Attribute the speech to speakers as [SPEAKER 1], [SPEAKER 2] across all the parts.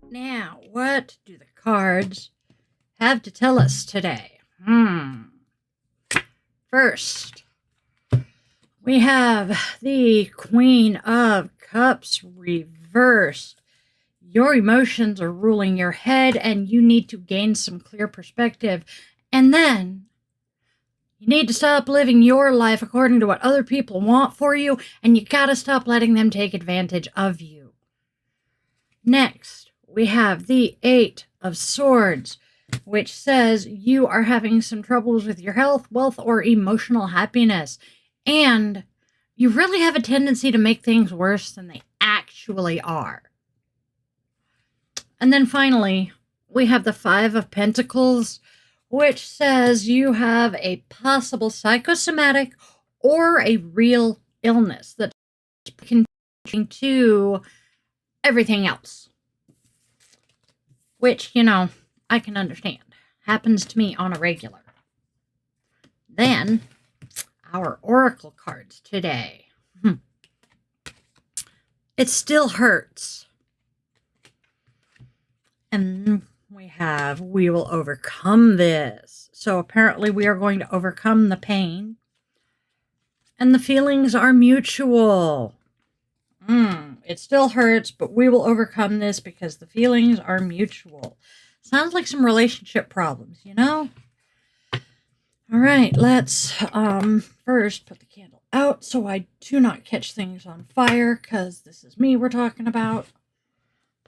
[SPEAKER 1] Now, what do the cards have to tell us today? First, we have the Queen of Cups reversed. Your emotions are ruling your head, and you need to gain some clear perspective. And then you need to stop living your life according to what other people want for you, and you gotta stop letting them take advantage of you. Next, we have the Eight of Swords, which says you are having some troubles with your health, wealth, or emotional happiness. And you really have a tendency to make things worse than they actually are. And then finally, we have the Five of Pentacles, which says you have a possible psychosomatic or a real illness that's contributing to everything else. Which, I can understand. Happens to me on a regular. Then, our oracle cards today. It still hurts. And we will overcome this. So apparently we are going to overcome the pain. And the feelings are mutual. It still hurts, but we will overcome this because the feelings are mutual. Sounds like some relationship problems, All right, let's first put the candle out so I do not catch things on fire, because this is me we're talking about.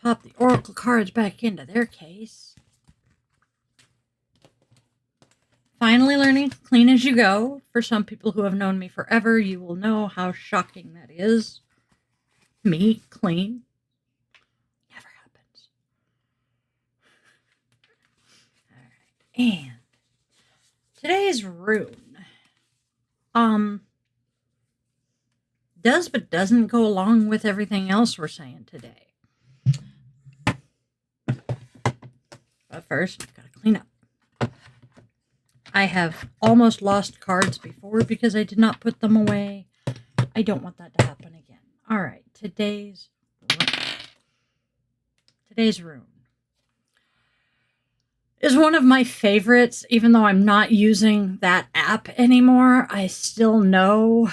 [SPEAKER 1] Pop the oracle cards back into their case. Finally learning to clean as you go. For some people who have known me forever, you will know how shocking that is. Me clean. Never happens. All right. And today's rune does but doesn't go along with everything else we're saying today. But first, I've got to clean up. I have almost lost cards before because I did not put them away. I don't want that to happen again. All right, today's rune is one of my favorites. Even though I'm not using that app anymore, I still know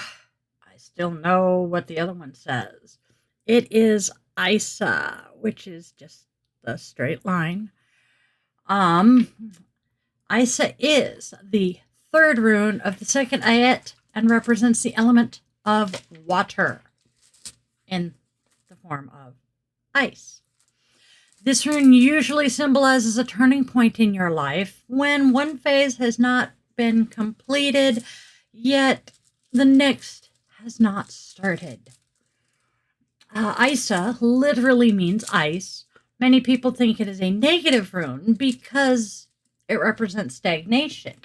[SPEAKER 1] what the other one says. It is Isa, which is just the straight line. Isa is the third rune of the second ayat and represents the element of water in the form of ice. This rune usually symbolizes a turning point in your life when one phase has not been completed, yet the next has not started. Isa literally means ice. Many people think it is a negative rune because it represents stagnation.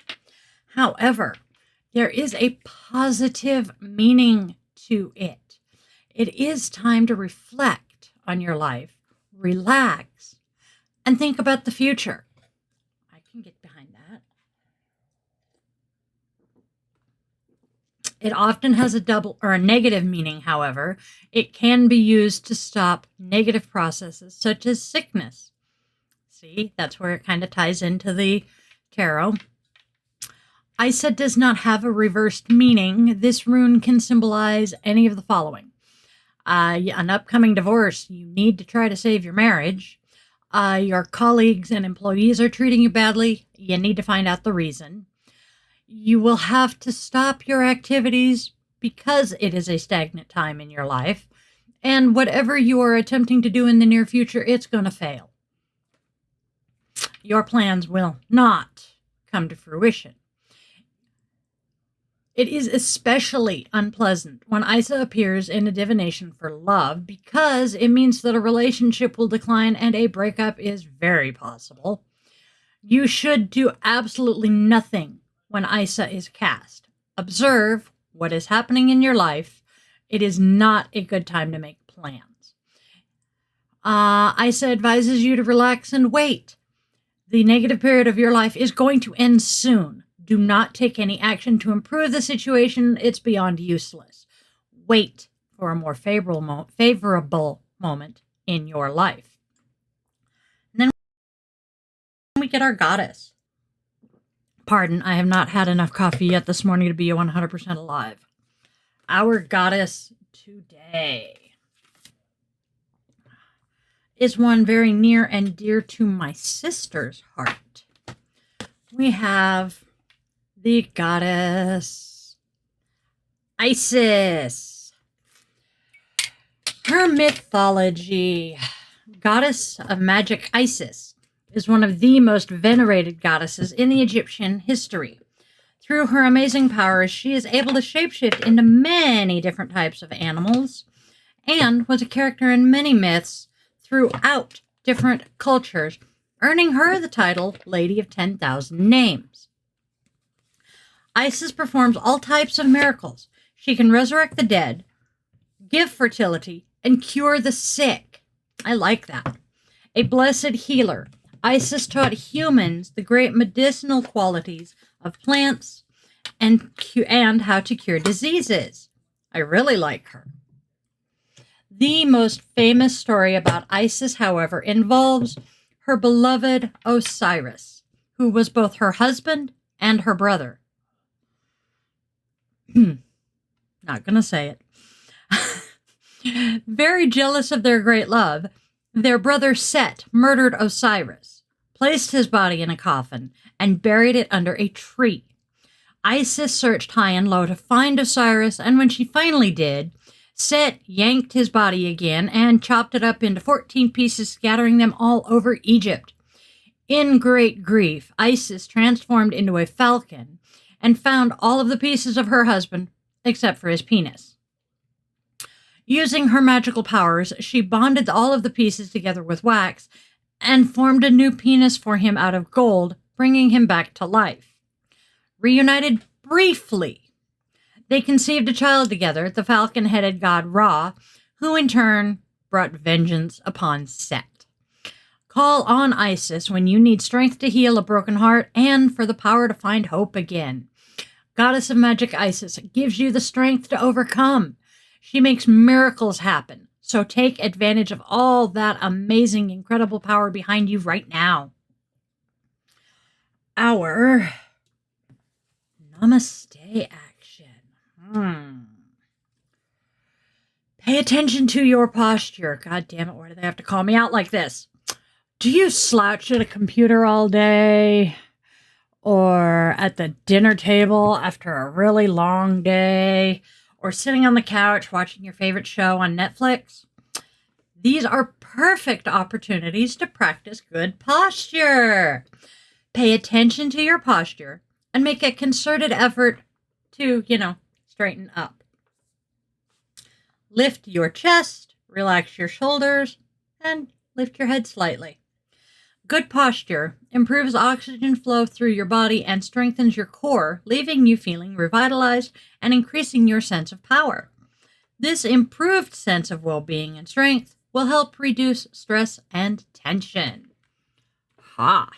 [SPEAKER 1] However, there is a positive meaning to it. It is time to reflect on your life, relax, and think about the future. I can get behind that. It often has a double or a negative meaning, however. It can be used to stop negative processes such as sickness. See, that's where it kind of ties into the tarot. Isa does not have a reversed meaning. This rune can symbolize any of the following. An upcoming divorce, you need to try to save your marriage. Your colleagues and employees are treating you badly. You need to find out the reason. You will have to stop your activities because it is a stagnant time in your life. And whatever you are attempting to do in the near future, it's going to fail. Your plans will not come to fruition. It is especially unpleasant when Isa appears in a divination for love because it means that a relationship will decline and a breakup is very possible. You should do absolutely nothing when Isa is cast. Observe what is happening in your life. It is not a good time to make plans. Isa advises you to relax and wait. The negative period of your life is going to end soon. Do not take any action to improve the situation. It's beyond useless. Wait for a more favorable moment in your life. And then we get our goddess. Pardon, I have not had enough coffee yet this morning to be 100% alive. Our goddess today is one very near and dear to my sister's heart. We have the goddess Isis. Her mythology, goddess of magic Isis, is one of the most venerated goddesses in the Egyptian history. Through her amazing powers, she is able to shapeshift into many different types of animals and was a character in many myths throughout different cultures, earning her the title Lady of 10,000 Names. Isis performs all types of miracles. She can resurrect the dead, give fertility, and cure the sick. I like that. A blessed healer, Isis taught humans the great medicinal qualities of plants and how to cure diseases. I really like her. The most famous story about Isis, however, involves her beloved Osiris, who was both her husband and her brother. Not gonna say it. Very jealous of their great love, their brother Set murdered Osiris, placed his body in a coffin, and buried it under a tree. Isis searched high and low to find Osiris, and when she finally did, Set yanked his body again and chopped it up into 14 pieces, scattering them all over Egypt. In great grief, Isis transformed into a falcon and found all of the pieces of her husband, except for his penis. Using her magical powers, she bonded all of the pieces together with wax and formed a new penis for him out of gold, bringing him back to life. Reunited briefly, they conceived a child together, the falcon-headed god Ra, who in turn brought vengeance upon Set. Call on Isis when you need strength to heal a broken heart and for the power to find hope again. Goddess of Magic Isis gives you the strength to overcome. She makes miracles happen, so take advantage of all that amazing, incredible power behind you right now. Our Namaste action. Pay attention to your posture. God damn it, why do they have to call me out like this? Do you slouch at a computer all day? Or at the dinner table after a really long day? Or sitting on the couch watching your favorite show on Netflix? These are perfect opportunities to practice good posture. Pay attention to your posture and make a concerted effort to, straighten up. Lift your chest, relax your shoulders, and lift your head slightly. Good posture improves oxygen flow through your body and strengthens your core, leaving you feeling revitalized and increasing your sense of power. This improved sense of well-being and strength will help reduce stress and tension. Ha!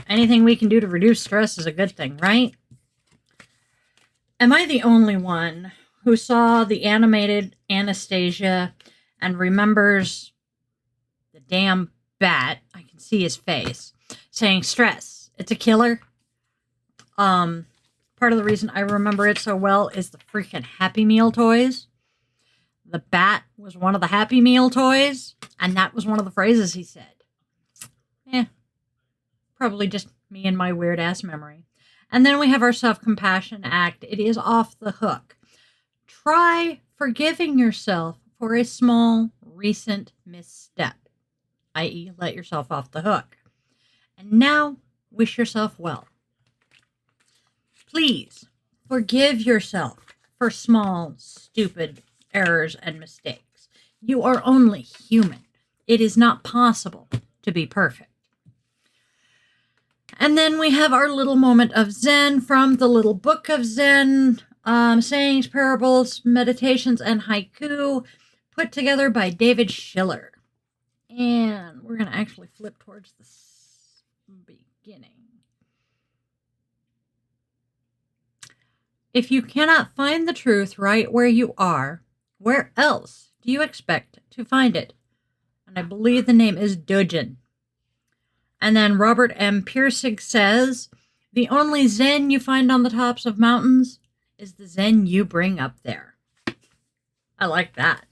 [SPEAKER 1] Anything we can do to reduce stress is a good thing, right? Am I the only one who saw the animated Anastasia and remembers the damn bat? I can see his face saying stress, it's a killer. Part of the reason I remember it so well is the freaking Happy Meal toys. The bat was one of the Happy Meal toys, and that was one of the phrases he said. Probably just me and my weird ass memory. And then we have our self-compassion act. It is off the hook. Try forgiving yourself for a small recent misstep, i.e., let yourself off the hook. And now, wish yourself well. Please forgive yourself for small, stupid errors and mistakes. You are only human. It is not possible to be perfect. And then we have our little moment of Zen from the Little Book of Zen, sayings, parables, meditations, and haiku, put together by David Schiller. And we're going to actually flip towards the beginning. If you cannot find the truth right where you are, where else do you expect to find it? And I believe the name is Dujin. And then Robert M. Piercing says, the only Zen you find on the tops of mountains is the Zen you bring up there. I like that.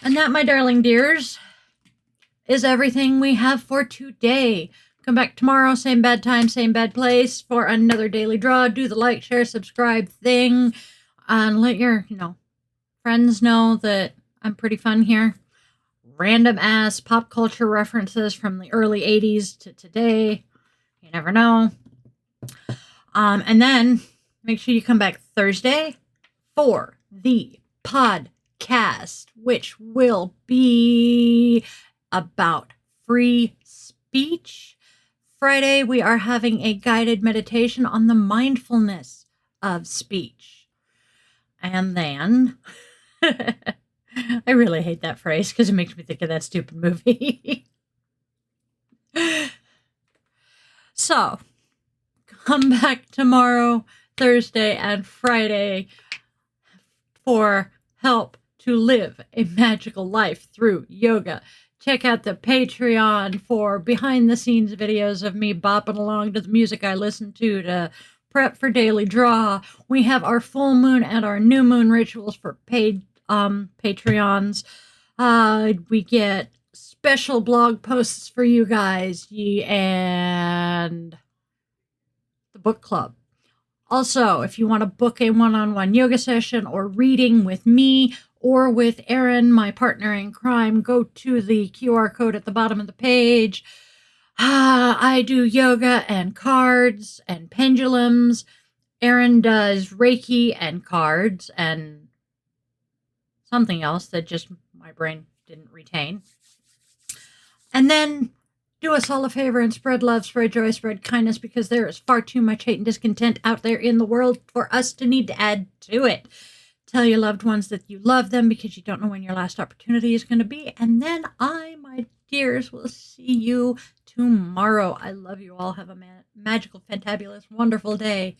[SPEAKER 1] And that, my darling dears, is everything we have for today. Come back tomorrow, same bad time, same bad place, for another daily draw. Do the like, share, subscribe thing, and let your, friends know that I'm pretty fun here. Random ass pop culture references from the early 80s to today. You never know. And then make sure you come back Thursday for the podcast, which will be about free speech. Friday, we are having a guided meditation on the mindfulness of speech. And then, I really hate that phrase because it makes me think of that stupid movie. So, come back tomorrow, Thursday, and Friday for help to live a magical life through yoga. Check out the Patreon for behind-the-scenes videos of me bopping along to the music I listen to prep for Daily Draw. We have our full moon and our new moon rituals for paid Patreons. We get special blog posts for you guys and the book club. Also, if you want to book a one-on-one yoga session or reading with me or with Erin, my partner in crime, go to the QR code at the bottom of the page. I do yoga and cards and pendulums. Erin does Reiki and cards and something else that just my brain didn't retain. And then do us all a favor and spread love, spread joy, spread kindness, because there is far too much hate and discontent out there in the world for us to need to add to it. Tell your loved ones that you love them because you don't know when your last opportunity is going to be. And then my dears, will see you tomorrow. I love you all. Have a magical, fantabulous, wonderful day.